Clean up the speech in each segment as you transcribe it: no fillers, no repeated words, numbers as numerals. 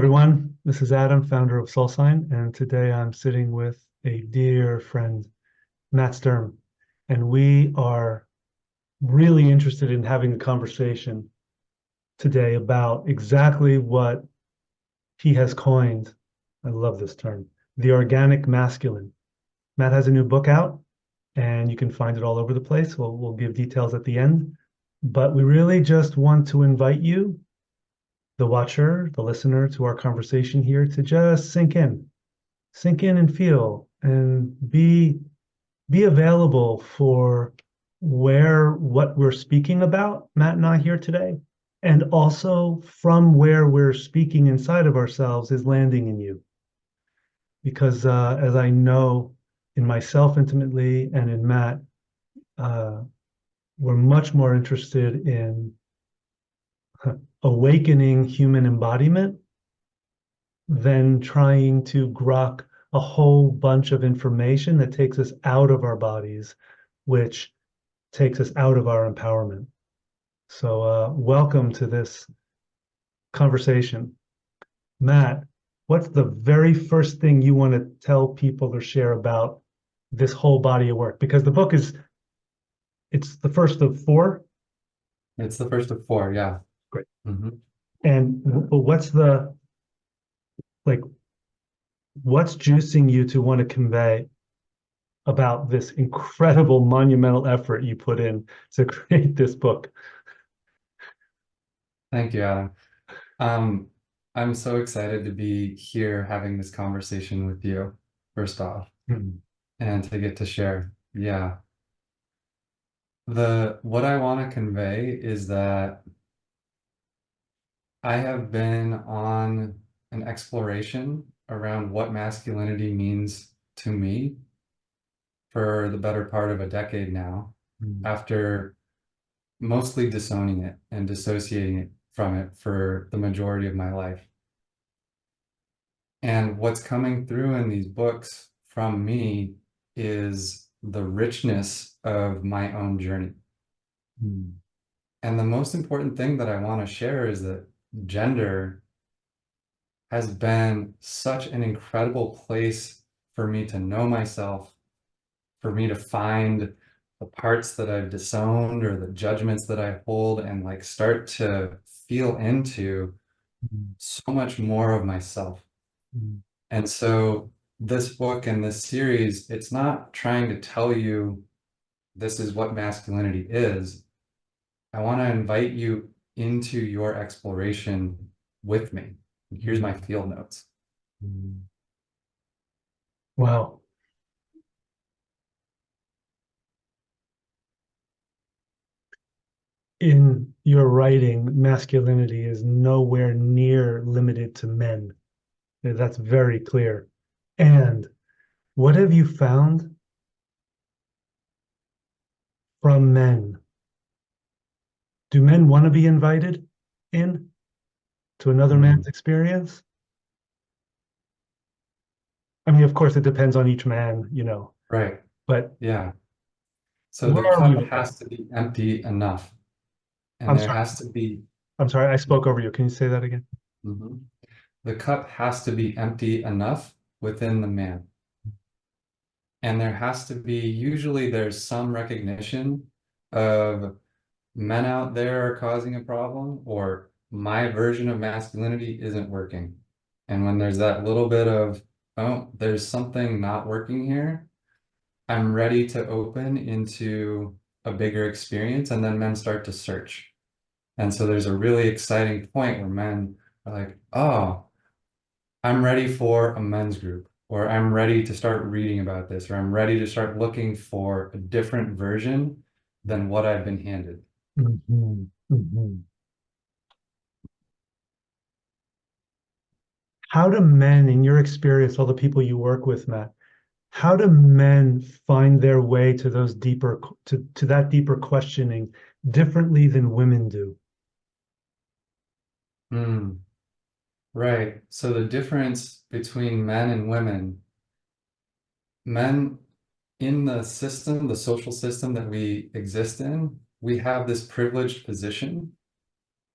everyone. This is Adam, founder of Soulsign, and today I'm sitting with a dear friend, Matt Sturm, and we are really interested in having a conversation today about exactly what he has coined. I love this term, the organic masculine. Matt has a new book out, and you can find it all over the place. We'll give details at the end, but we really just want to invite you, the watcher, the listener, to our conversation here to just sink in and feel and be available for where what we're speaking about, Matt and I here today, and also from where we're speaking inside of ourselves is landing in you. Because as I know in myself intimately and in Matt, uh, we're much more interested in awakening human embodiment than trying to grok a whole bunch of information that takes us out of our bodies, which takes us out of our empowerment. So, welcome to this conversation. Matt, what's the very first thing you want to tell people or share about this whole body of work? Because the book it's the first of four. It's the first of four, yeah. Great. hmm And what's like, what's juicing you to want to convey about this incredible monumental effort you put in to create this book? Thank you, Adam. Um, I'm so excited to be here having this conversation with you, first off, Hmm. and to get to share. Yeah. What I want to convey is that I have been on an exploration around what masculinity means to me for the better part of a decade now, Hmm. after mostly disowning it and dissociating it from it for the majority of my life. And what's coming through in these books from me is the richness of my own journey. Hmm. And the most important thing that I want to share is that gender has been such an incredible place for me to know myself, for me to find the parts that I've disowned or the judgments that I hold and like start to feel into Hmm. so much more of myself. Hmm. And so this book and this series, it's not trying to tell you this is what masculinity is. I want to invite you into your exploration with me. Here's my Hmm. field notes. Hmm. Wow. In your writing, masculinity is nowhere near limited to men. That's very clear. And what have you found from men? Do men want to be invited in to another Mm, man's experience? I mean, of course, it depends on each man, right. but Yeah. So where the are we cup with that? has to be empty enough, and I'm there sorry. has to be, I'm sorry. I spoke over you. Can you say that again? mhm. The cup has to be empty enough within the man. And there has to be, usually there's some recognition of men out there are causing a problem, or my version of masculinity isn't working. And when there's that little bit of, oh, there's something not working here, I'm ready to open into a bigger experience. And then men start to search. And so there's a really exciting point where men are like, oh, I'm ready for a men's group, or I'm ready to start reading about this, or I'm ready to start looking for a different version than what I've been handed. Mhm. Mhm. How do men, in your experience, all the people you work with, Matt, how do men find their way to those deeper, to that deeper questioning differently than women do? Hmm. Right. So the difference between men and women, men in the system, the social system that we exist in, we have this privileged position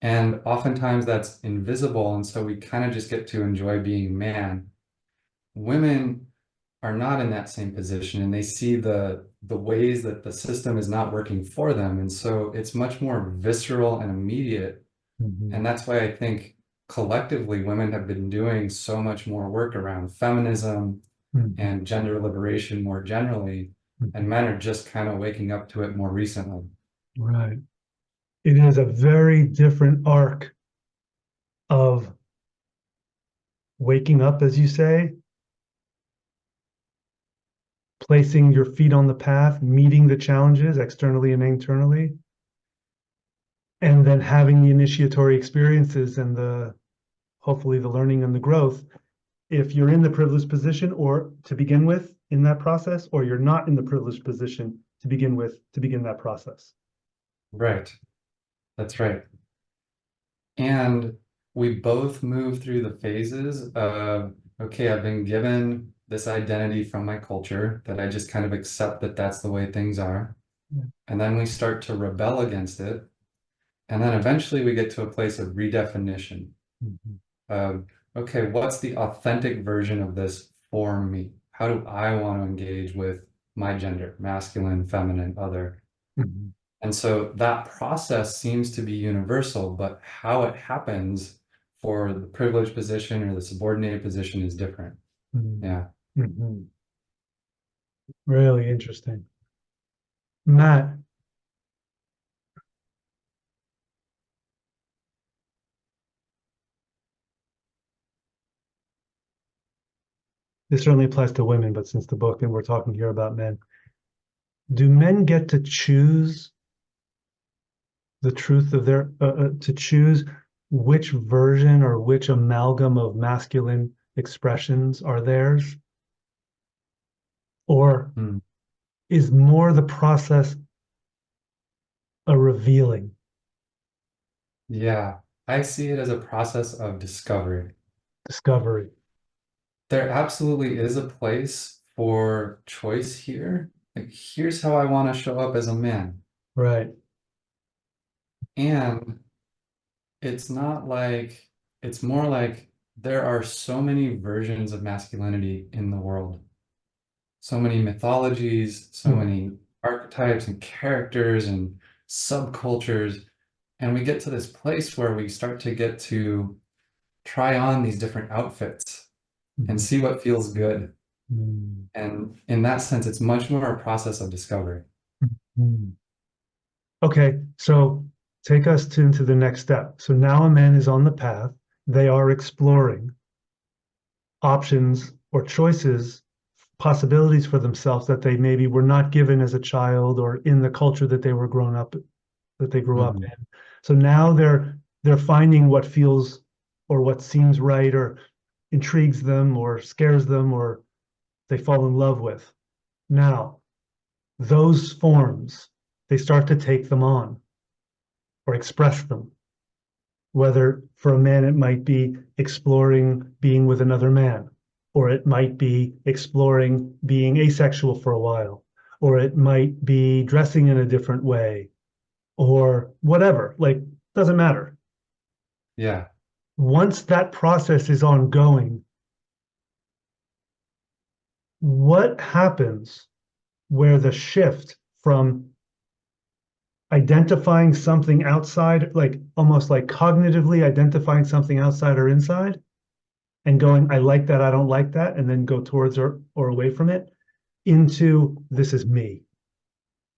And oftentimes that's invisible. And so we kind of just get to enjoy being man. Women are not in that same position and they see the ways that the system is not working for them. And so it's much more visceral and immediate. Mhm. And that's why I think collectively women have been doing so much more work around feminism Mhm. and gender liberation more generally. And Mhm. men are just kind of waking up to it more recently. Right. It is a very different arc of waking up, as you say, placing your feet on the path, meeting the challenges externally and internally, and then having the initiatory experiences and the hopefully the learning and the growth. If you're in the privileged position or to begin with in that process, or you're not in the privileged position to begin with to begin that process. Right. That's right. And we both move through the phases of, okay, I've been given this identity from my culture that I just kind of accept that that's the way things are. Yeah. And then we start to rebel against it. And then eventually we get to a place of redefinition Mhm. of, okay, what's the authentic version of this for me? How do I want to engage with my gender, masculine, feminine, other? Mhm. And so that process seems to be universal, but how it happens for the privileged position or the subordinated position is different. Mhm. Yeah. Mhm. Really interesting. Matt, this certainly applies to women, but since the book and we're talking here about men, do men get to choose the truth of their, to choose which version or which amalgam of masculine expressions are theirs? Or Mm. is more the process a revealing Yeah. I see it as a process of discovery. discovery? There absolutely is a place for choice here. Like, here's how I want to show up as a man. Right. And it's not like, it's more like there are so many versions of masculinity in the world, so many mythologies, so Hmm. many archetypes and characters and subcultures. And we get to this place where we start to get to try on these different outfits and Mhm. see what feels good. Mhm. And in that sense, it's much more a process of discovery. Mhm. Okay, so take us into the next step. So now a man is on the path. They are exploring options or choices, possibilities for themselves that they maybe were not given as a child or in the culture that they were grown up, that they grew up Mhm. in. So now they're finding what feels or what seems right or intrigues them or scares them or they fall in love with. Now, those forms, they start to take them on or express them. Whether for a man, it might be exploring being with another man, or it might be exploring being asexual for a while, or it might be dressing in a different way, or whatever. Like, doesn't matter. Yeah. Once that process is ongoing, what happens where the shift from identifying something outside, like almost like cognitively identifying something outside or inside, and going, I like that, I don't like that, and then go towards or away from it, into this is me,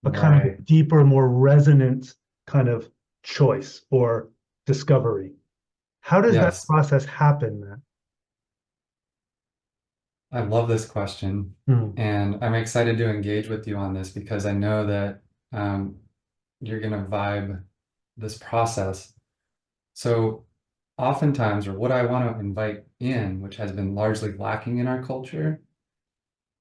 a kind of Right. deeper, more resonant kind of choice or discovery. How does that Yes. process happen, Matt? I love this question. Hmm. And I'm excited to engage with you on this because I know that um, you're going to vibe this process. So, oftentimes, or what I want to invite in, which has been largely lacking in our culture,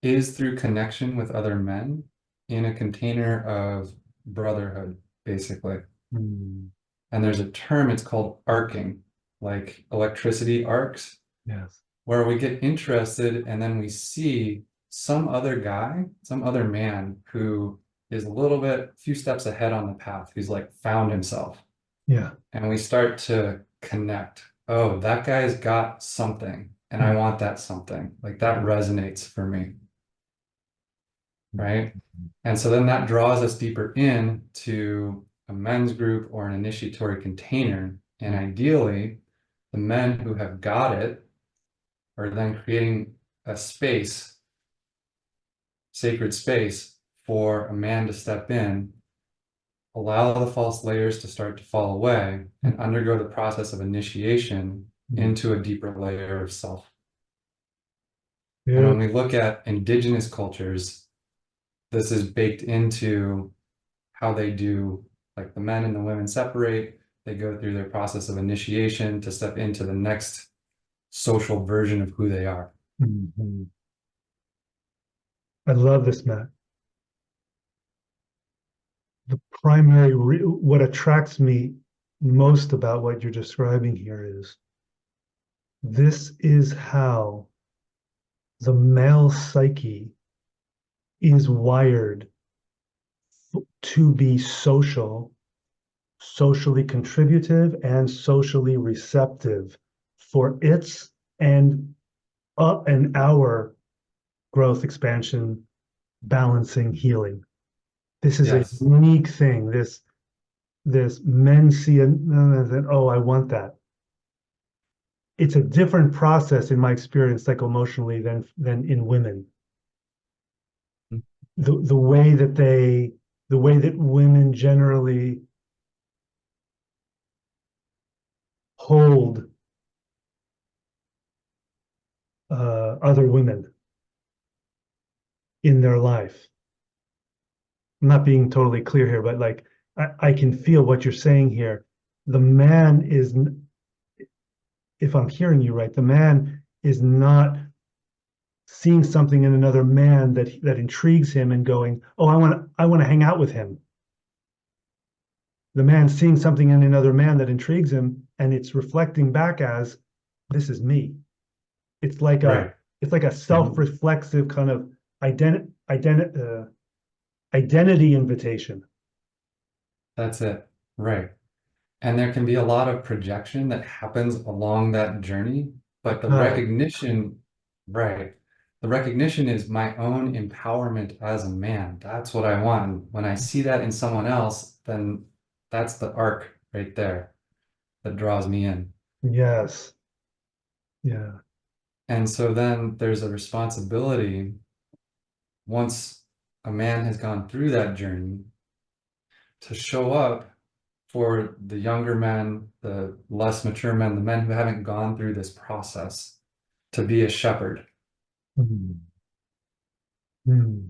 is through connection with other men in a container of brotherhood, basically. Hmm. And there's a term, it's called arcing, like electricity arcs, Yes. where we get interested and then we see some other guy, some other man who is a little bit, few steps ahead on the path, who's like found himself. Yeah. and we start to connect. Oh, that guy's got something, and I want that something. Like that resonates for me, right? And so then that draws us deeper in to a men's group or an initiatory container. And ideally, the men who have got it are then creating a space, sacred space, for a man to step in, allow the false layers to start to fall away, and undergo the process of initiation into a deeper layer of self. And Yeah. when we look at indigenous cultures, this is baked into how they do, like the men and the women separate, they go through their process of initiation to step into the next social version of who they are. Mhm. I love this, Matt. The what attracts me most about what you're describing here is this is how the male psyche is wired to be social, socially contributive, and socially receptive for its and and our growth, expansion, balancing, healing. This is a Yes, unique thing. This men see and oh, I want that. It's a different process in my experience psycho-emotionally than in women. The way that women generally hold other women in their life. I'm not being totally clear here, but like I can feel what you're saying here. The man is, if I'm hearing you right, the man is not seeing something in another man that intrigues him and going, "Oh, I want to hang out with him." The man seeing something in another man that intrigues him, and it's reflecting back as, "This is me." It's like a right. it's like a self-reflexive kind of identity invitation. That's it. Right. And there can be a lot of projection that happens along that journey, but the Oh, recognition, right. The recognition is my own empowerment as a man. That's what I want. When I see that in someone else, then that's the arc right there that draws me in. yes. Yeah. And so then there's a responsibility once a man has gone through that journey to show up for the younger men, the less mature men, the men who haven't gone through this process, to be a shepherd. Hmm. Hmm.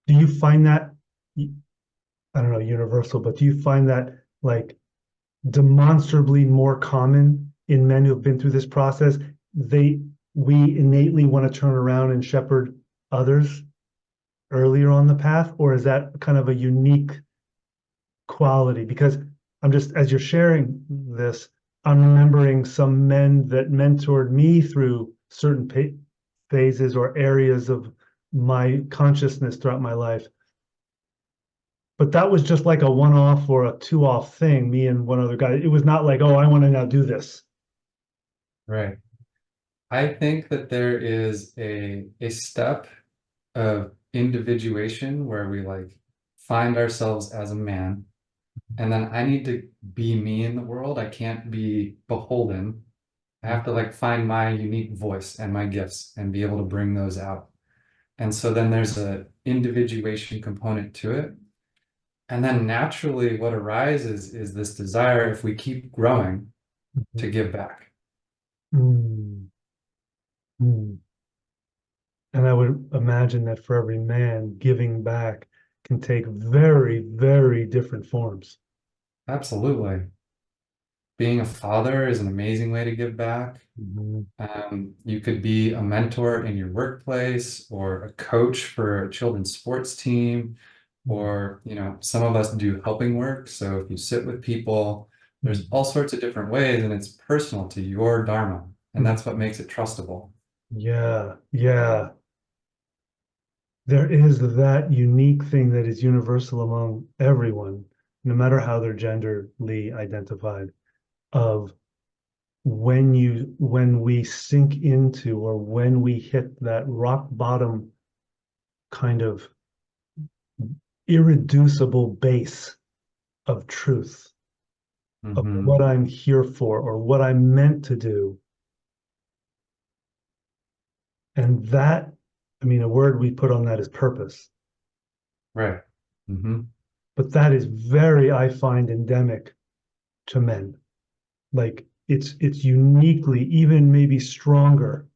Do you find that, I don't know, universal, but do you find that like demonstrably more common in men who have been through this process? They we innately want to turn around and shepherd others earlier on the path, or is that kind of a unique quality? Because I'm just, as you're sharing this, I'm remembering some men that mentored me through certain phases or areas of my consciousness throughout my life. But that was just like a one-off or a two-off thing, me and one other guy. It was not like, oh, I want to now do this. Right. I think that there is a step of individuation where we like find ourselves as a man, and then I need to be me in the world. I can't be beholden. I have to like find my unique voice and my gifts and be able to bring those out. And so then there's a individuation component to it. And then naturally what arises is this desire, if we keep growing, to give back. Mm, mm. And I would imagine that for every man, giving back can take very, very different forms. Absolutely. Being a father is an amazing way to give back. Mhm. You could be a mentor in your workplace or a coach for a children's sports team, or, some of us do helping work. So if you sit with people, there's all sorts of different ways and it's personal to your dharma. And that's what makes it trustable. Yeah, yeah. There is that unique thing that is universal among everyone, no matter how they're genderly identified, of when we sink into, or when we hit that rock bottom kind of irreducible base of truth, of Mm-hmm. what I'm here for or what I'm meant to do. And that, I mean, a word we put on that is purpose. Right. Mm-hmm. But that is very, I find, endemic to men. Like it's uniquely, even maybe stronger,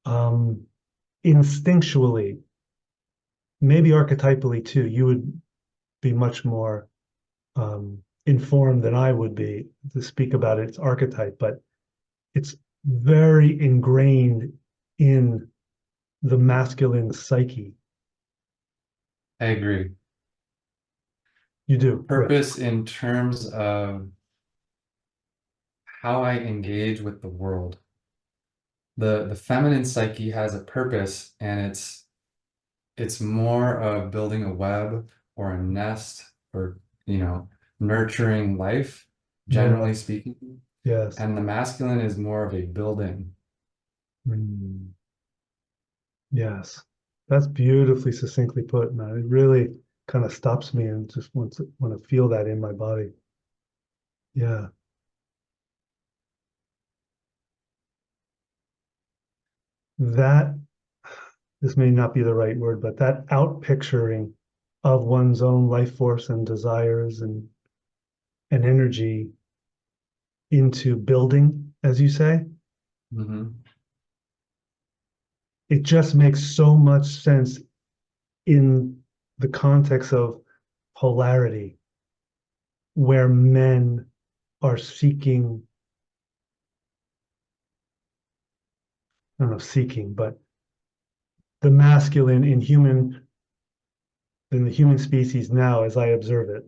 um, instinctually, maybe archetypally too. You would be much more informed than I would be to speak about its archetype, but it's very ingrained in the masculine psyche. I agree. You do, right? Purpose in terms of how I engage with the world. The feminine psyche has a purpose, and it's more of building a web or a nest, or nurturing life, Yeah, generally speaking. yes. And the masculine is more of a building. Mm, yes. That's beautifully succinctly put, man. It really kind of stops me and just want to feel that in my body. Yeah. That, this may not be the right word, but that outpicturing of one's own life force and desires and energy into building, as you say, Hmm. it just makes so much sense in the context of polarity, where men are seeking, I don't know, seeking, but the masculine in the human species now, as I observe it,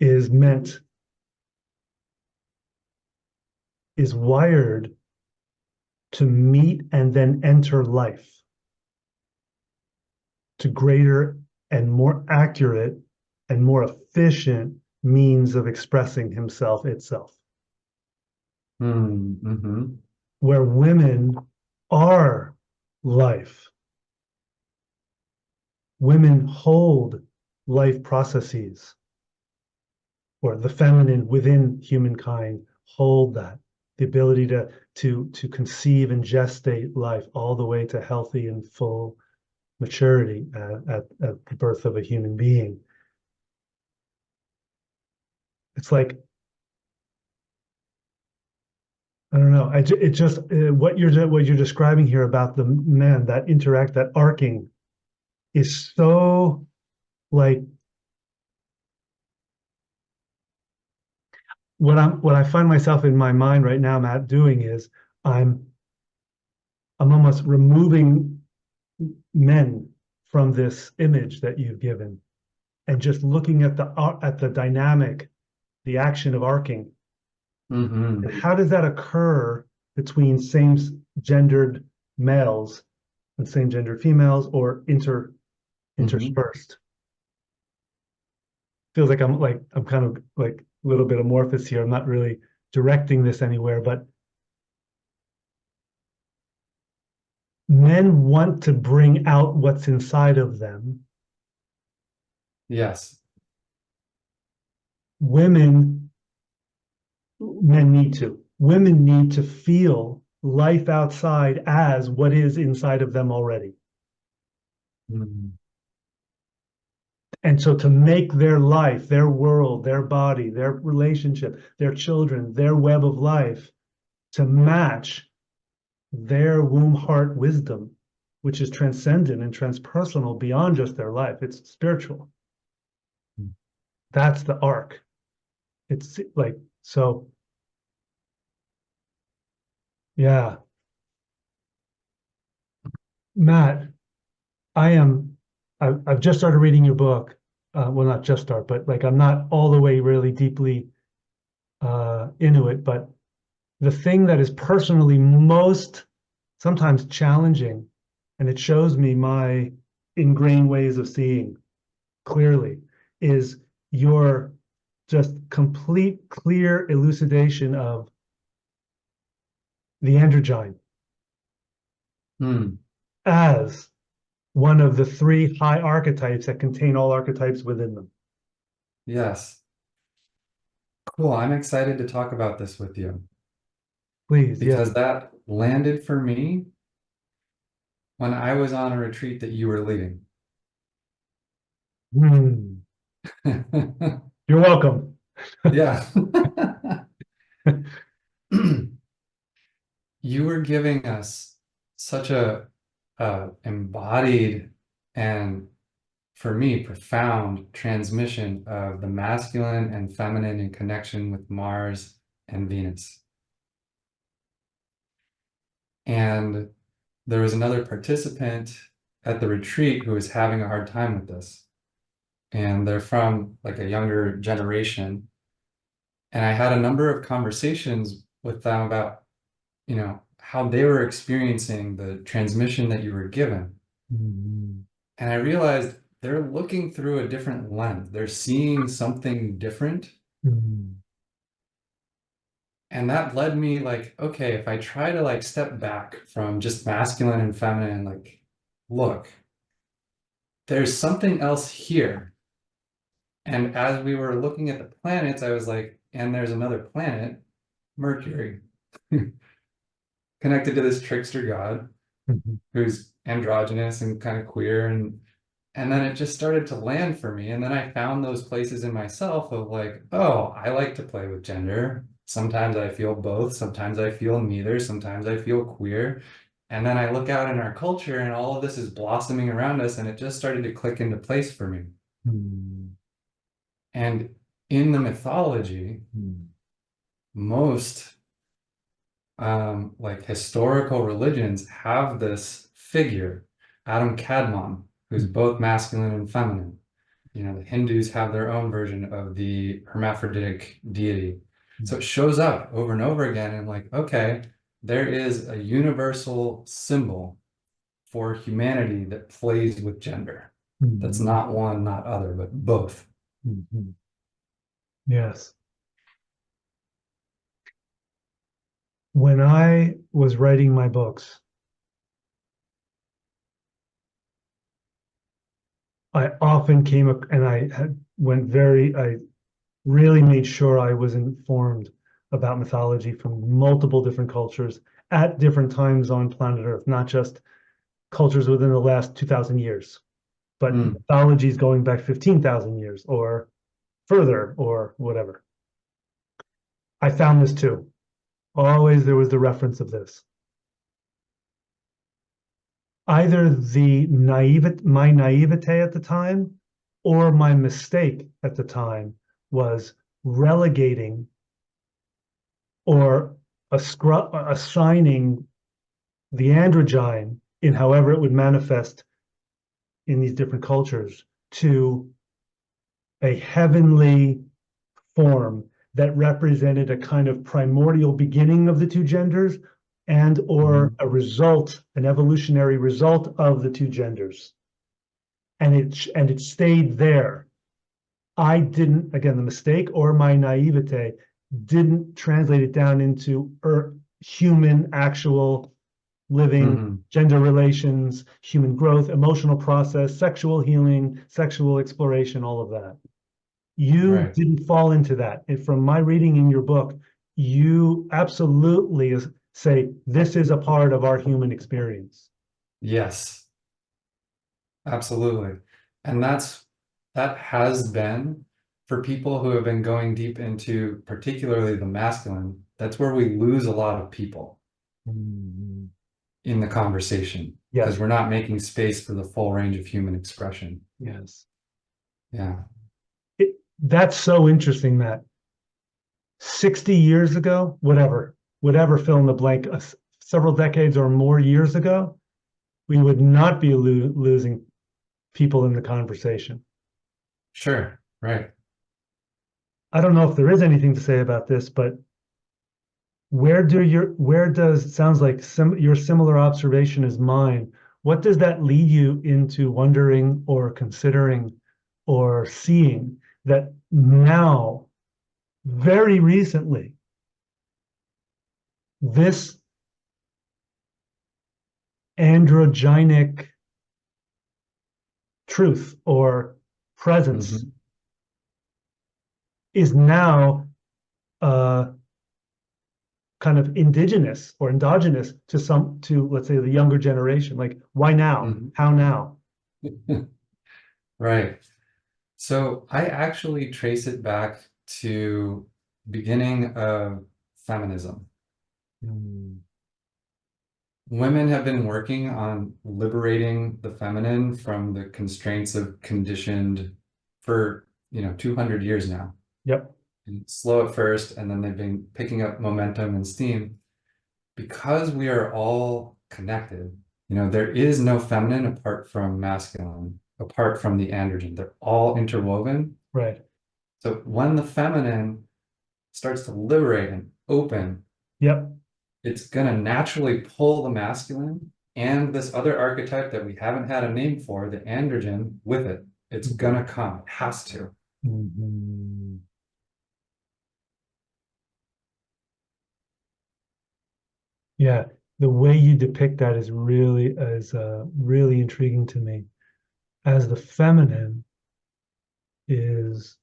is meant, is wired to meet and then enter life to greater and more accurate and more efficient means of expressing himself itself. Mm-hmm. Where women are life, women hold life processes, or the feminine within humankind hold that, the ability to conceive and gestate life all the way to healthy and full maturity at the birth of a human being. It's like, I don't know. It just what you're describing here about the men that interact, that arcing, is so like what I find myself in my mind right now, Matt, doing is I'm I'm almost removing men from this image that you've given and just looking at the dynamic, the action of arcing. Mm-hmm. And how does that occur between same gendered males and same gendered females, or Mm-hmm. interspersed? Feels like I'm kind of like a little bit amorphous here. I'm not really directing this anywhere, but men want to bring out what's inside of them. Yes. Women, men need to. Women need to feel life outside as what is inside of them already. Mm-hmm. And so to make their life, their world, their body, their relationship, their children, their web of life to match their womb heart wisdom, which is transcendent and transpersonal beyond just their life, it's spiritual. That's the arc. It's like, so yeah. Matt, I am, I've just started reading your book. Well, not just start, but like I'm not all the way really deeply into it. But the thing that is personally most sometimes challenging, and it shows me my ingrained ways of seeing clearly, is your just complete, clear elucidation of the androgyne Hmm. as one of the three high archetypes that contain all archetypes within them. Yes. Cool. I'm excited to talk about this with you Please, yeah. because that landed for me when I was on a retreat that you were leading. Hmm. You're welcome. Yeah. You were giving us such a embodied and, for me, profound transmission of the masculine and feminine in connection with Mars and Venus. And there was another participant at the retreat who was having a hard time with this. And they're from like a younger generation. And I had a number of conversations with them about, how they were experiencing the transmission that you were given. Mhm. And I realized they're looking through a different lens. They're seeing something different. Mhm. And that led me like, okay, if I try to like step back from just masculine and feminine, like, look, there's something else here. And as we were looking at the planets, I was like, and there's another planet, Mercury, connected to this trickster god Mhm. who's androgynous and kind of queer. And then it just started to land for me. And then I found those places in myself of like, oh, I like to play with gender. Sometimes I feel both. Sometimes I feel neither. Sometimes I feel queer. And then I look out in our culture and all of this is blossoming around us. And it just started to click into place for me. Mhm. And in the mythology, Mhm. most like historical religions have this figure, Adam Kadmon, who's both masculine and feminine. The Hindus have their own version of the hermaphroditic deity. So it shows up over and over again. And like, okay, there is a universal symbol for humanity that plays with gender. That's Mhm. not one, not other, but both. Mhm. Yes. When I was writing my books, I often came up and I really made sure I was informed about mythology from multiple different cultures at different times on planet Earth, not just cultures within the last 2,000 years, but Mm, mythologies going back 15,000 years or further or whatever. I found this too. Always there was the reference of this. Either my naivete at the time or my mistake at the time was relegating or assigning the androgyne in however it would manifest in these different cultures to a heavenly form that represented a kind of primordial beginning of the two genders and or mhm, an evolutionary result of the two genders. And it stayed there. I didn't, again, the mistake or my naivete didn't translate it down into human, actual living mhm. gender relations, human growth, emotional process, sexual healing, sexual exploration, all of that. You Right. didn't fall into that. And from my reading in your book, you absolutely say this is a part of our human experience. Yes. Absolutely. And that has been for people who have been going deep into particularly the masculine, that's where we lose a lot of people Mhm. in the conversation because Yes, we're not making space for the full range of human expression. yes. Yeah. That's so interesting, Matt. 60 years ago, whatever fill in the blank, several decades or more years ago, we would not be losing people in the conversation. Sure. Right. I don't know if there is anything to say about this, but where does it sounds like your similar observation is mine. What does that lead you into wondering or considering or seeing that now, very recently, this androgynic truth or presence Mhm. is now kind of indigenous or endogenous to let's say the younger generation. Like, why now? Mhm. How now? Right. So I actually trace it back to beginning of feminism. Mm. Women have been working on liberating the feminine from the constraints of conditioned for, 200 years now. Yep. And slow at first, and then they've been picking up momentum and steam because we are all connected. There is no feminine apart from masculine, apart from the androgen. They're all interwoven. Right. So when the feminine starts to liberate and open, Yep. it's going to naturally pull the masculine and this other archetype that we haven't had a name for, the androgen, with it. It's going to come. It has to. Mhm. Yeah, the way you depict that is really intriguing to me. As the feminine is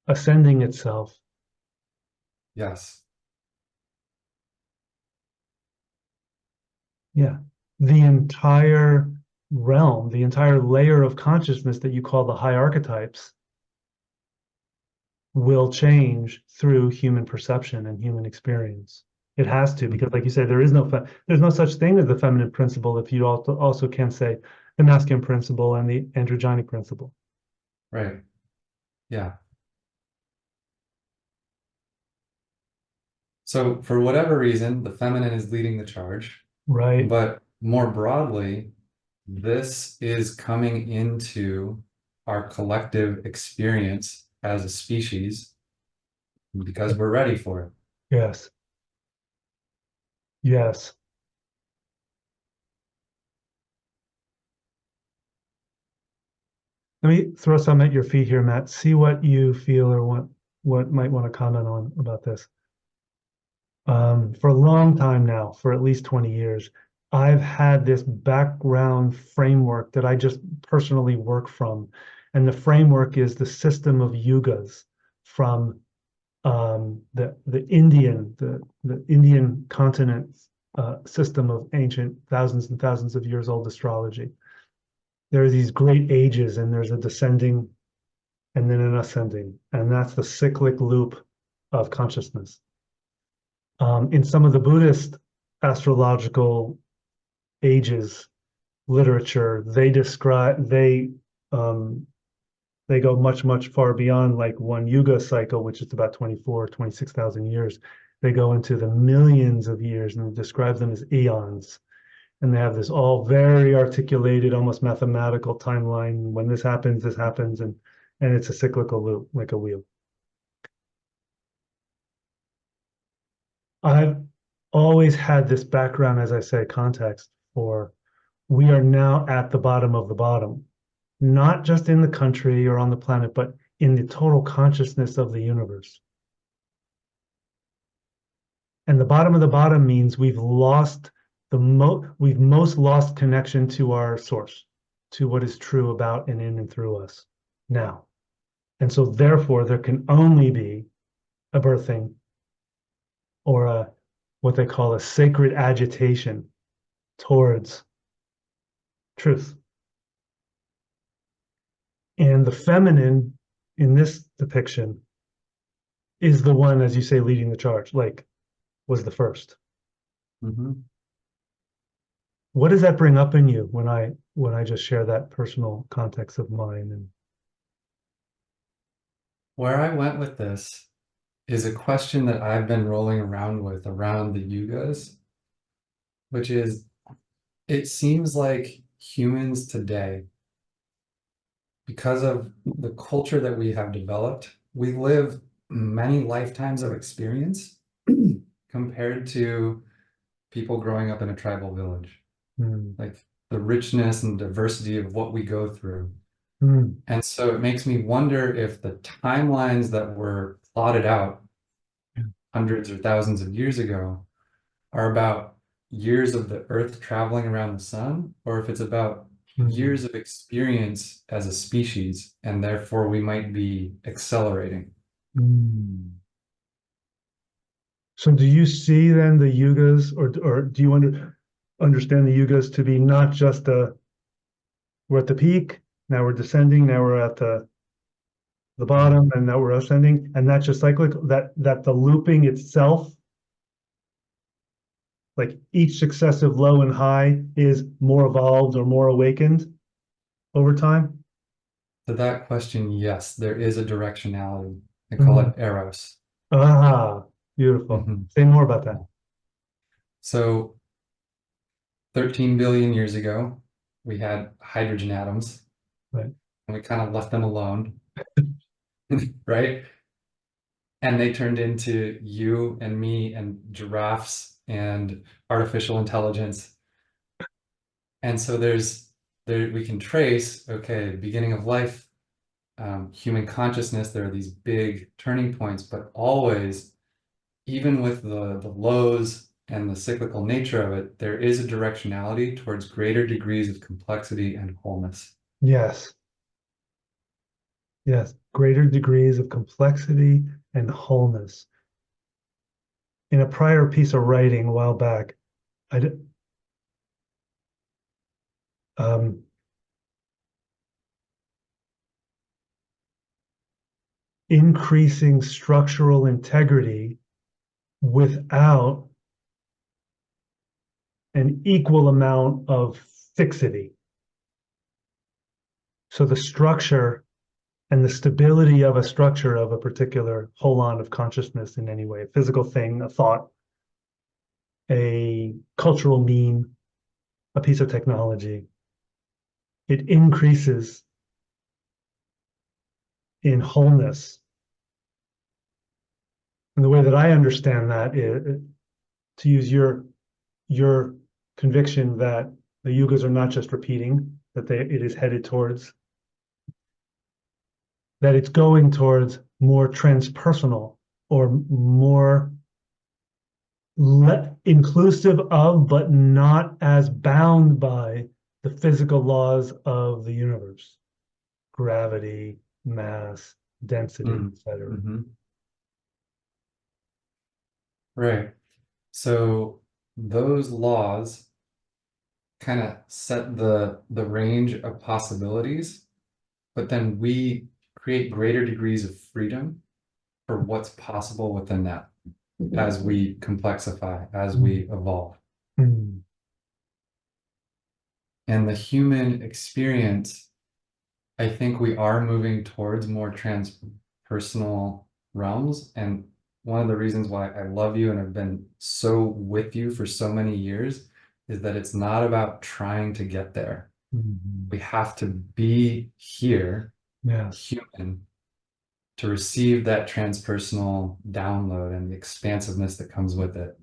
ascending itself, Yes. yeah, the entire realm, the entire layer of consciousness that you call the high archetypes will change through human perception and human experience. It has to, because like you said, there's no such thing as the feminine principle if you also can say the masculine principle and the androgenic principle. Right. Yeah. So for whatever reason, the feminine is leading the charge, Right. but more broadly, this is coming into our collective experience as a species because we're ready for it. Yes. Yes. Let me throw some at your feet here, Matt. See what you feel or what might want to comment on about this. For a long time now, for at least 20 years, I've had this background framework that I just personally work from. And the framework is the system of yugas from the Indian continent system of ancient thousands and thousands of years old astrology. There are these great ages, and there's a descending and then an ascending, and that's the cyclic loop of consciousness. In some of the Buddhist astrological ages literature, um, they go much far beyond like one yuga cycle, which is about 26,000 years. They go into the millions of years and describe them as eons. And they have this all very articulated, almost mathematical timeline. When this happens, and it's a cyclical loop, like a wheel. I've always had this background, as I say, context for we are now at the bottom of the bottom, not just in the country or on the planet, but in the total consciousness of the universe. And the bottom of the bottom means we've most lost connection to our source, to what is true about and in and through us now. And so therefore there can only be a birthing or a what they call a sacred agitation towards truth. And the feminine in this depiction is the one, as you say, leading the charge, like was the first. Mhm. What does that bring up in you when I just share that personal context of mine? And Where I went with this is a question that I've been rolling around with around the yugas, which is it seems like humans today, because of the culture that we have developed, we live many lifetimes of experience compared to people growing up in a tribal village. hmm, Like the richness and diversity of what we go through. Mm. And so it makes me wonder if the timelines that were plotted out hundreds or thousands of years ago are about years of the Earth traveling around the sun, or if it's about Mm. years of experience as a species, and therefore we might be accelerating. Mm. So do you see then the yugas, or do you understand the yugas to be not just we're at the peak, now we're descending, now we're at the bottom, and now we're ascending, and that's just cyclic, that the looping itself, like each successive low and high, is more evolved or more awakened over time? To that question, yes, there is a directionality. I call Mm. it Eros. Ah, beautiful. Mhm. Say more about that. So 13 billion years ago, we had hydrogen atoms, Right. and we kind of left them alone, right? And they turned into you and me and giraffes and artificial intelligence. And so there we can trace, okay, beginning of life, human consciousness, there are these big turning points, but always, even with the lows and the cyclical nature of it, there is a directionality towards greater degrees of complexity and wholeness. Yes. Yes. Greater degrees of complexity and wholeness. In a prior piece of writing a while back, I did, um, increasing structural integrity without an equal amount of fixity. So the structure and the stability of a structure of a particular holon of consciousness in any way, a physical thing, a thought, a cultural meme, a piece of technology, it increases in wholeness. And the way that I understand that is to use your conviction that the yugas are not just repeating, that it is headed towards, that it's going towards more transpersonal or more inclusive of, but not as bound by the physical laws of the universe, gravity, mass, density, Mm. etc. Mhm. Right. So those laws kind of set the range of possibilities, but then we create greater degrees of freedom for what's possible within that as we complexify, as we evolve. Mm. And the human experience, I think we are moving towards more transpersonal realms. And one of the reasons why I love you and have been so with you for so many years is that it's not about trying to get there. Mm. We have to be here, Yes, human, to receive that transpersonal download and the expansiveness that comes with it.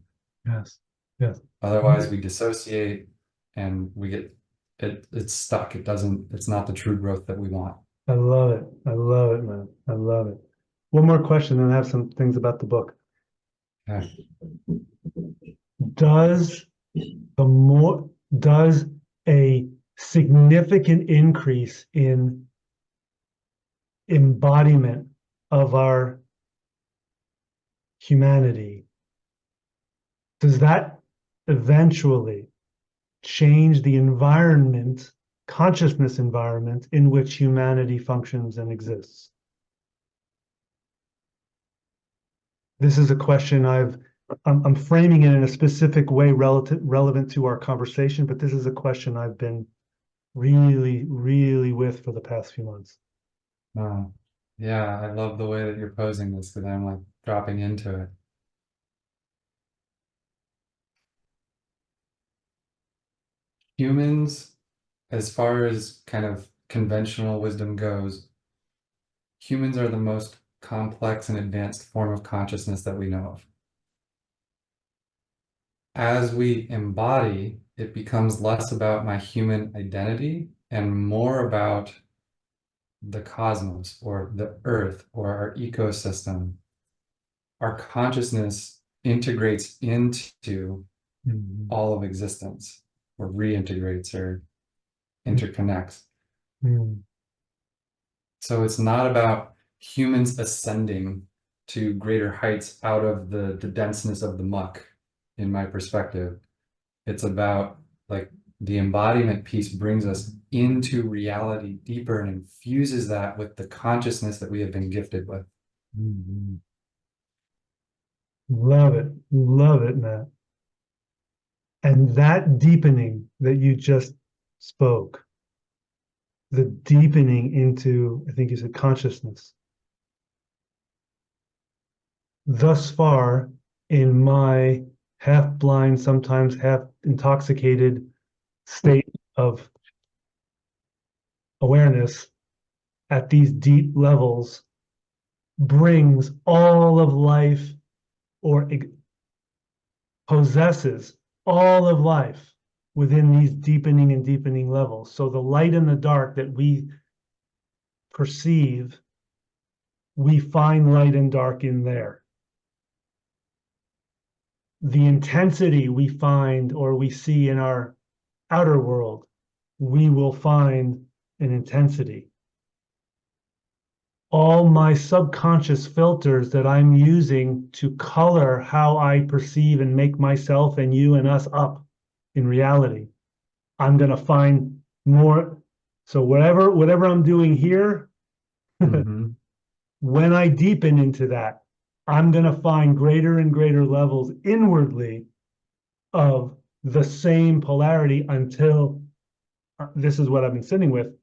yes, yes. Otherwise, we dissociate and we get it's stuck. It's not the true growth that we want. I love it. I love it, man. I love it. One more question, and I have some things about the book. Okay. Does does a significant increase in embodiment of our humanity, does that eventually change the environment, consciousness environment in which humanity functions and exists? This is a question I'm framing it in a specific way relevant to our conversation, but this is a question I've been really, really with for the past few months. Oh, yeah, I love the way that you're posing this because I'm like dropping into it. Humans, as far as kind of conventional wisdom goes, humans are the most complex and advanced form of consciousness that we know of. As we embody it becomes less about my human identity and more about the cosmos or the earth or our ecosystem. Our consciousness integrates into Mhm. all of existence, or reintegrates or interconnects. Mhm. So it's not about humans ascending to greater heights out of the denseness of the muck, in my perspective. It's about, like, the embodiment piece brings us into reality deeper and infuses that with the consciousness that we have been gifted with. Mhm. Love it, Matt. And that deepening that you just spoke, the deepening into, I think you said consciousness. Thus far, in my half blind, sometimes half intoxicated state of awareness at these deep levels, brings all of life, or possesses all of life within these deepening and deepening levels. So the light and the dark that we perceive, we find light and dark in there. The intensity we find or we see in our outer world, we will find an intensity. All my subconscious filters that I'm using to color how I perceive and make myself and you and us up in reality, I'm going to find more. So whatever I'm doing here, Mm-hmm. when I deepen into that, I'm going to find greater and greater levels inwardly of the same polarity until this is what I've been sitting with.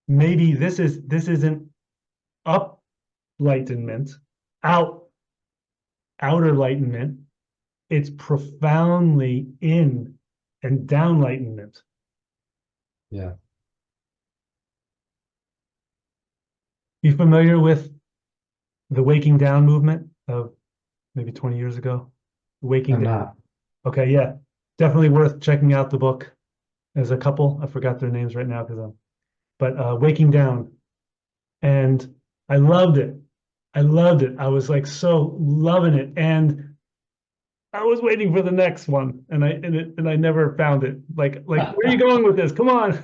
Maybe this isn't up lightenment, out outer lightenment. It's profoundly in and down lightenment. Yeah. You familiar with the waking down movement of maybe 20 years ago? Waking I'm down. not. Okay, yeah. Definitely worth checking out the book. There's a couple, I forgot their names right now because but Waking Down. And I loved it. I loved it. I was like so loving it. And I was waiting for the next one and I never found it. Like where are you going with this? Come on.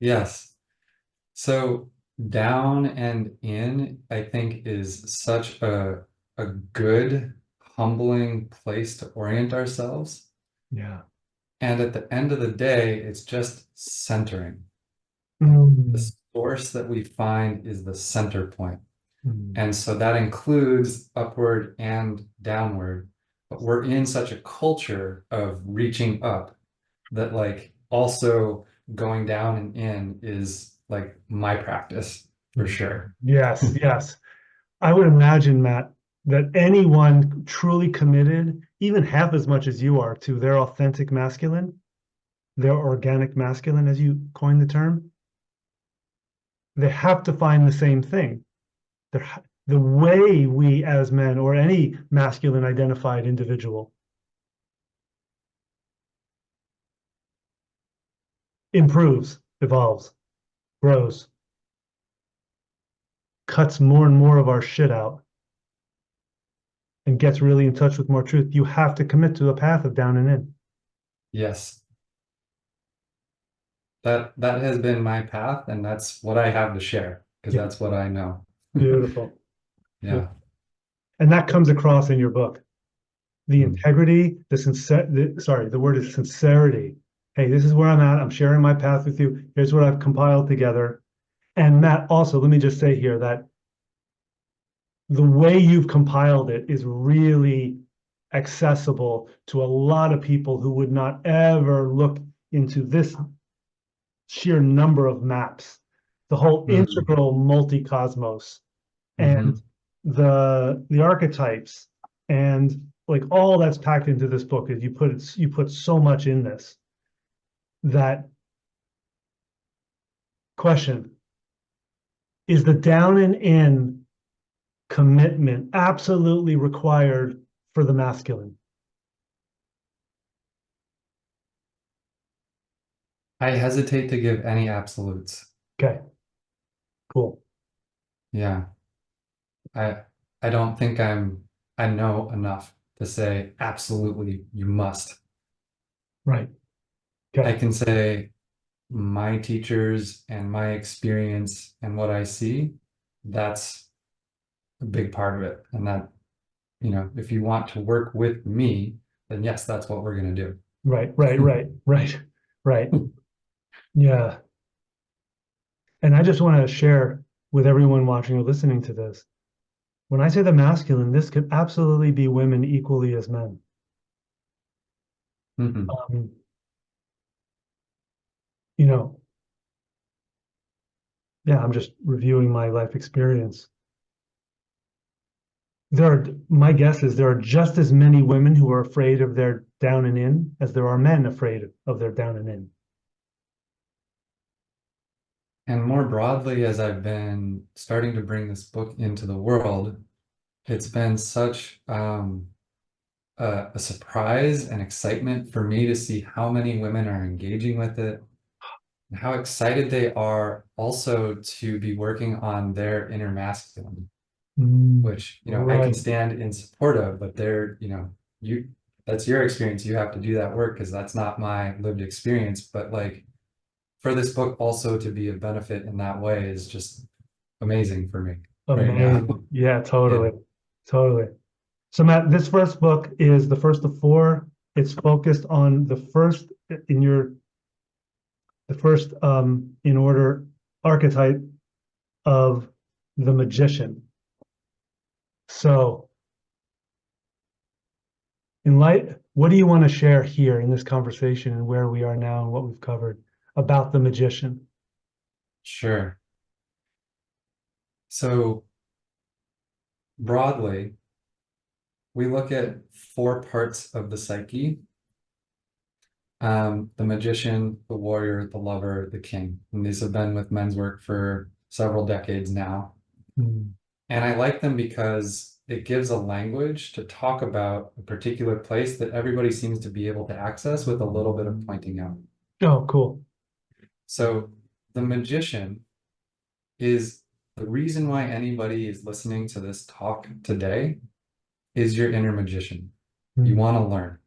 Yes. So down and in, I think, is such a good, humbling place to orient ourselves. Yeah. And at the end of the day, it's just centering. Mm, The source that we find is the center point. mm, And so that includes upward and downward. But we're in such a culture of reaching up that, like, also going down and in is like my practice for mm. sure. Yes, yes. I would imagine, Matt, that anyone truly committed, even half as much as you are, to their authentic masculine, their organic masculine, as you coined the term, they have to find the same thing. The way we as men or any masculine identified individual improves, evolves, grows, cuts more and more of our shit out, and gets really in touch with more truth, you have to commit to a path of down and in. Yes, that has been my path, and that's what I have to share because Yeah, that's what I know. beautiful. Yeah. And that comes across in your book. The Mm. integrity, the word is sincerity. Hey, this is where I'm at. I'm sharing my path with you. Here's what I've compiled together. And Matt, also, let me just say here that the way you've compiled it is really accessible to a lot of people who would not ever look into this sheer number of maps, the whole Mm. integral multi-cosmos and Hmm. the archetypes and like all that's packed into this book is you put so much in this. That question, is the down and in commitment absolutely required for the masculine? I hesitate to give any absolutes. Okay, cool. Yeah. I I don't think I know enough to say absolutely you must. Right. I Okay. can say my teachers and my experience and what I see, that's a big part of it. And that, if you want to work with me, then yes, that's what we're going to Right, right, do. right, right, right. Yeah. And I just want to share with everyone watching or listening to this. When I say the masculine, this could absolutely be women equally as men. Mhm. Um, you know, yeah, I'm just reviewing my life experience. My guess is there are just as many women who are afraid of their down and in as there are men afraid of their down and in. And more broadly, as I've been starting to bring this book into the world, it's been such a surprise and excitement for me to see how many women are engaging with it and how excited they are also to be working on their inner masculine, which, I can Right. stand in support of, but you, that's your experience. You have to do that work because that's not my lived experience. But like for this book also to be a benefit in that way is just amazing for me right now. Amazing. Yeah, Yeah, totally. Totally. So Matt, this first book is the first of four. It's focused on in your the first in order archetype of the magician. So what do you want to share here in this conversation and where we are now and what we've covered about the magician? sure. So broadly, we look at four parts of the psyche: the magician, the warrior, the lover, the king. And these have been with men's work for several decades now. Mm. And I like them because it gives a language to talk about a particular place that everybody seems to be able to access with a little bit of pointing out. Oh, cool. So the magician is the reason why anybody is listening to this talk today is your inner magician. You Mm. want to learn,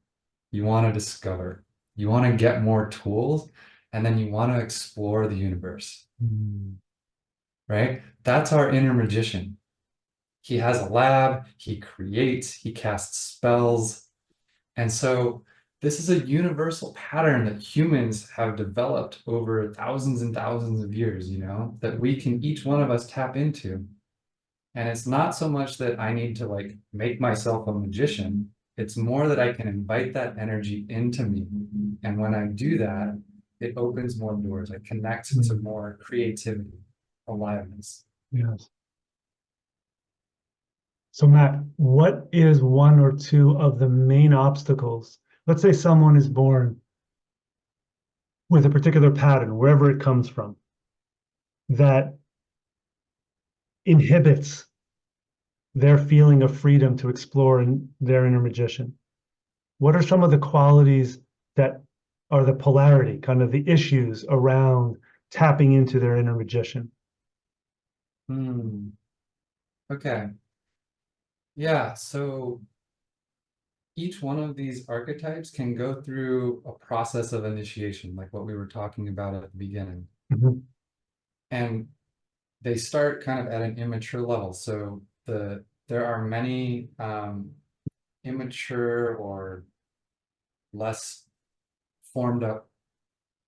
you want to discover, you want to get more tools, and then you want to explore the universe, Mm. right? That's our inner magician. He has a lab, he creates, he casts spells. And so this is a universal pattern that humans have developed over thousands and thousands of years, that we can each one of us tap into. And it's not so much that I need to like make myself a magician. It's more that I can invite that energy into me. And when I do that, it opens more doors. I connect to Mm. more creativity, aliveness. Yes. So Matt, what is one or two of the main obstacles? Let's say someone is born with a particular pattern, wherever it comes from, that inhibits their feeling of freedom to explore in their inner magician. What are some of the qualities that are the polarity, kind of the issues around tapping into their inner magician? Hmm. Okay. Yeah. So each one of these archetypes can go through a process of initiation, like what we were talking about at the beginning. Mhm. And they start kind of at an immature level. So there are many immature or less formed up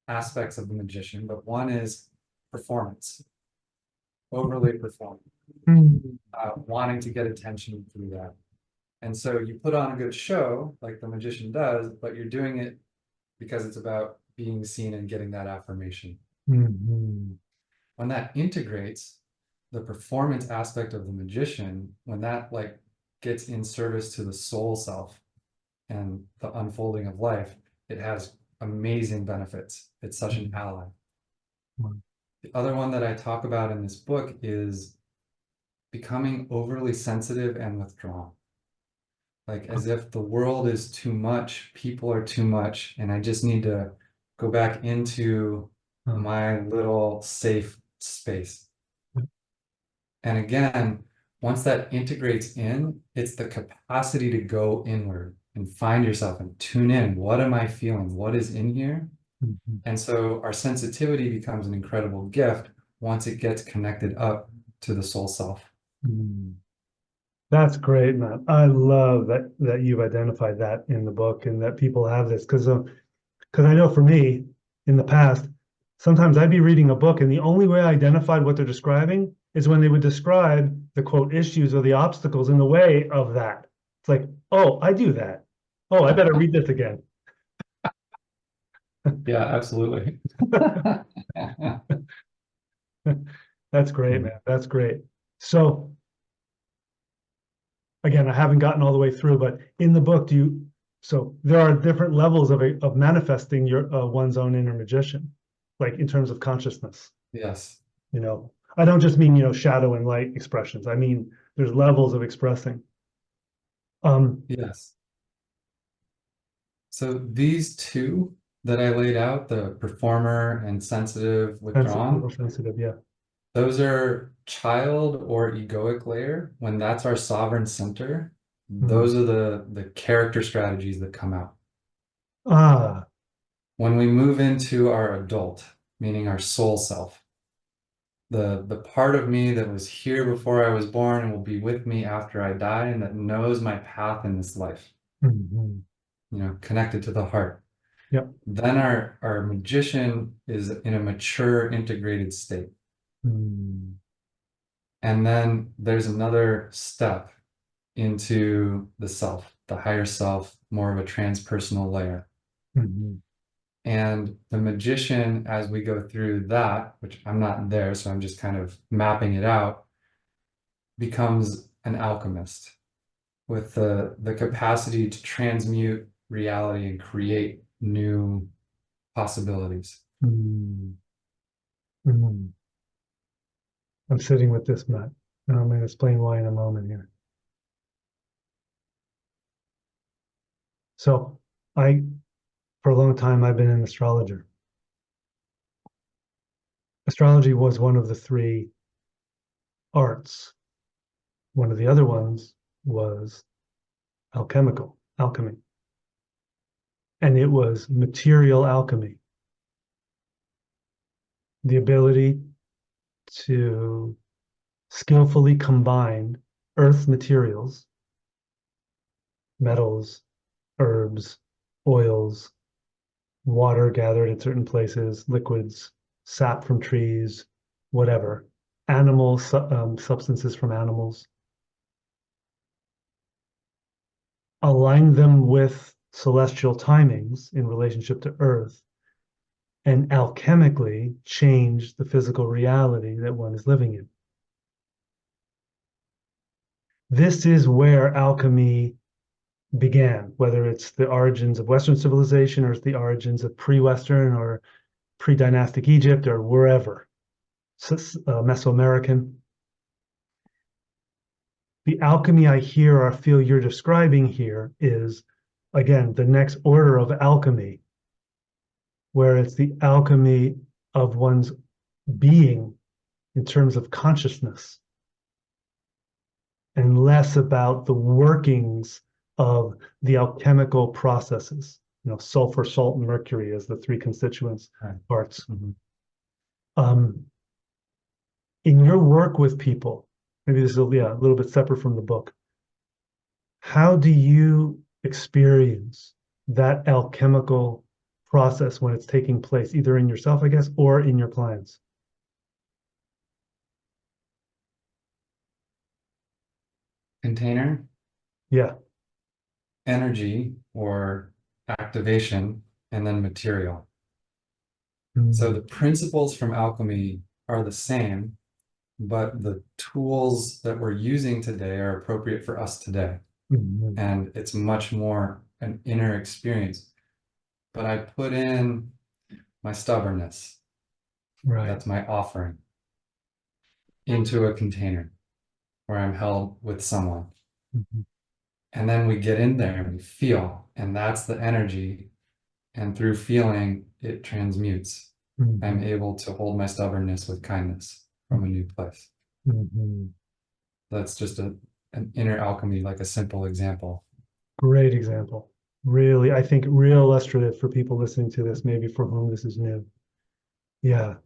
aspects of the magician, but one is performance, overly performing, Mm. wanting to get attention through that. And so you put on a good show like the magician does, but you're doing it because it's about being seen and getting that affirmation. Mhm. When that integrates the performance aspect of the magician, when that like gets in service to the soul self and the unfolding of life, it has amazing benefits. It's such an ally. Mm. The other one that I talk about in this book is becoming overly sensitive and withdrawn. Like as if the world is too much, people are too much, and I just need to go back into Oh, my little safe space. And again, once that integrates in, it's the capacity to go inward and find yourself and tune in. What am I feeling? What is in here? mhm, And so our sensitivity becomes an incredible gift once it gets connected up to the soul self. mhm. That's great, man. I love that you've identified that in the book and that people have this because I know for me in the past, sometimes I'd be reading a book and the only way I identified what they're describing is when they would describe the quote issues or the obstacles in the way of that. It's like, oh, I do that. Oh, I better read this again. Yeah, absolutely. That's great, man. That's great. So again, I haven't gotten all the way through, but in the book, so there are different levels of manifesting your one's own inner magician, like in terms of consciousness. Yes. You know, I don't just mean, shadow and light expressions. I mean, there's levels of expressing. Um, Yes. So these two that I laid out, the performer and sensitive sensitive or withdrawn, sensitive, yeah. those are child or egoic layer. When that's our sovereign center, Mm. those are the character strategies that come out. Ah, When we move into our adult, meaning our soul self, the part of me that was here before I was born and will be with me after I die and that knows my path in this life, mhm. connected to the heart. Yep. Then our magician is in a mature, integrated state. Mm. And then there's another step into the self, the higher self, more of a transpersonal layer. Mhm. And the magician, as we go through that, which I'm not there, so I'm just kind of mapping it out, becomes an alchemist with the capacity to transmute reality and create new possibilities. Mm. Mm. I'm sitting with this, Matt, and I'm going to explain why in a moment here. So, for a long time, I've been an astrologer. Astrology was one of the three arts. One of the other ones was alchemy, and it was material alchemy, the ability to skillfully combine earth materials, metals, herbs, oils, water gathered at certain places, liquids, sap from trees, whatever, substances from animals, align them with celestial timings in relationship to Earth, and alchemically change the physical reality that one is living in. This is where alchemy began, whether it's the origins of Western civilization or it's the origins of pre-Western or pre-dynastic Egypt or wherever, Mesoamerican. The alchemy I hear or feel you're describing here is, again, the next order of alchemy, where it's the alchemy of one's being in terms of consciousness and less about the workings of the alchemical processes. Sulfur, salt, and mercury as the three constituents Right. parts. Mhm. Um, in your work with people, maybe this is a little bit separate from the book. How do you experience that alchemical process when it's taking place, either in yourself, I guess, or in your clients? Container, Yeah. energy or activation, and then material. So the Mm. principles from alchemy are the same, but the tools that we're using today are appropriate for us today. Mhm. And it's much more an inner experience. But I put in my stubbornness, Right. that's my offering, into a container where I'm held with someone. Mhm. And then we get in there and we feel, and that's the energy And through feeling, it transmutes. I'm Mhm. able to hold my stubbornness with kindness from a new place. Mhm. That's just an inner alchemy, like a simple example. Great example. Really, I think real illustrative for people listening to this, maybe for whom this is new. Yeah,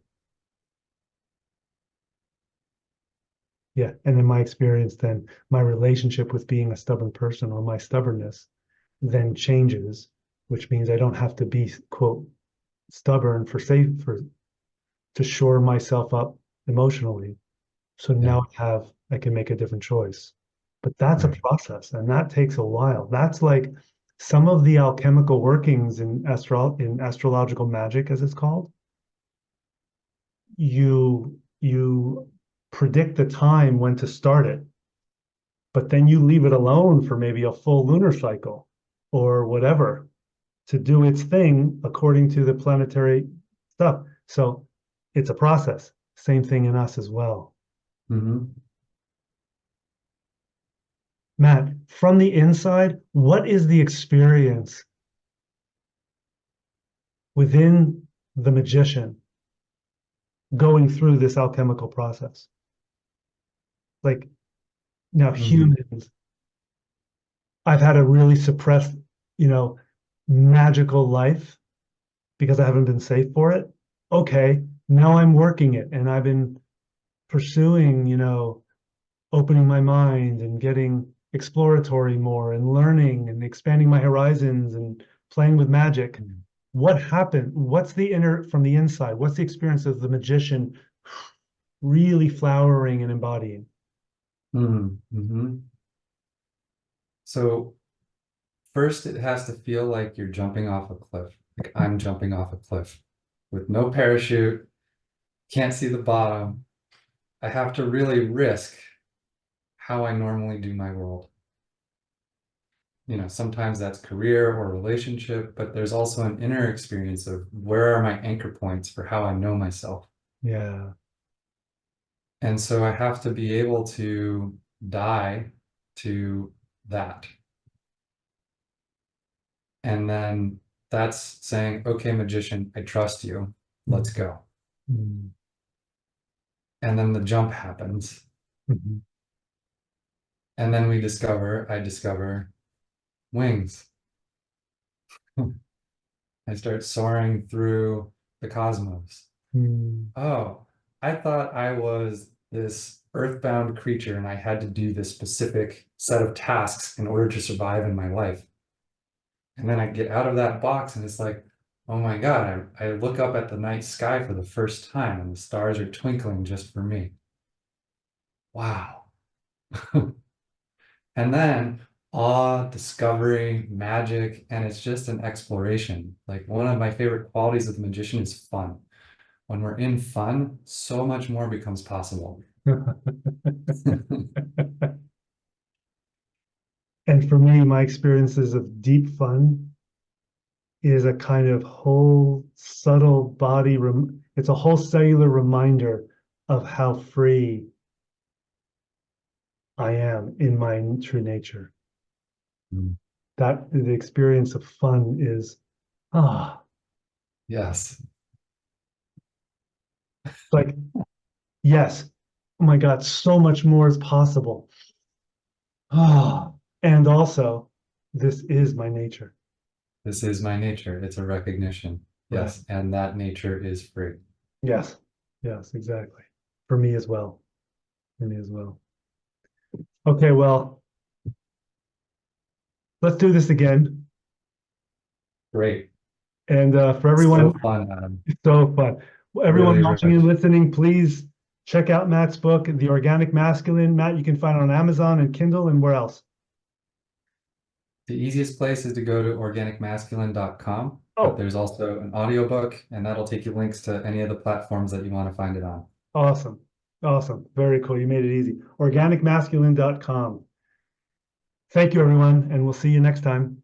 yeah. And in my experience, then my relationship with being a stubborn person or my stubbornness then changes, which means I don't have to be, quote, stubborn for to shore myself up emotionally. So Yeah, now I can make a different choice. But that's a right. process and that takes a while. That's like some of the alchemical workings in astrological magic, as it's called. You predict the time when to start it, but then you leave it alone for maybe a full lunar cycle or whatever to do its thing according to the planetary stuff. So it's a process. Same thing in us as well. Hmm. Matt, from the inside, what is the experience within the magician going through this alchemical process? Like now, Hmm. humans, I've had a really suppressed, you know, magical life because I haven't been safe for it. Okay, now I'm working it and I've been pursuing, opening my mind and getting exploratory more and learning and expanding my horizons and playing with magic. What happened? What's the inner from the inside? What's the experience of the magician really flowering and embodying? Hmm. So first, it has to feel like you're jumping off a cliff. Like I'm jumping off a cliff with no parachute, can't see the bottom. I have to really risk how I normally do my world. Sometimes that's career or relationship, but there's also an inner experience of where are my anchor points for how I know myself. Yeah. And so I have to be able to die to that. And then that's saying, okay, magician, I trust you. Let's go. Mm-hmm. And then the jump happens. Mm-hmm. And then I discover wings. I start soaring through the cosmos. Oh, I thought I was this earthbound creature and I had to do this specific set of tasks in order to survive in my life. And then I get out of that box and it's like, oh my God, I look up at the night sky for the first time and the stars are twinkling just for me. Wow. And then awe, discovery, magic, and it's just an exploration. Like one of my favorite qualities of the magician is fun. When we're in fun, so much more becomes possible. And for me, my experiences of deep fun is a kind of whole subtle it's a whole cellular reminder of how free I am in my true nature. Mm. That the experience of fun is ah, Yes. like yes, oh my God, so much more is possible. Ah, and also, this is my nature. This is my nature. It's a recognition. Right. Yes. And that nature is free. Yes. Yes, exactly. For me as well. For me as well. Okay, well, let's do this again. Great. And for So everyone, fun, Adam. it's so fun. Everyone Really watching and rich. listening, please check out Matt's book, The Organic Masculine. Matt, you can find it on Amazon and Kindle and where else? The easiest place is to go to organicmasculine.com, but Oh, there's also an audiobook, and that'll take you links to any of the platforms that you want to find it on. awesome. Awesome. Very cool. You made it easy. Organicmasculine.com. Thank you, everyone, and we'll see you next time.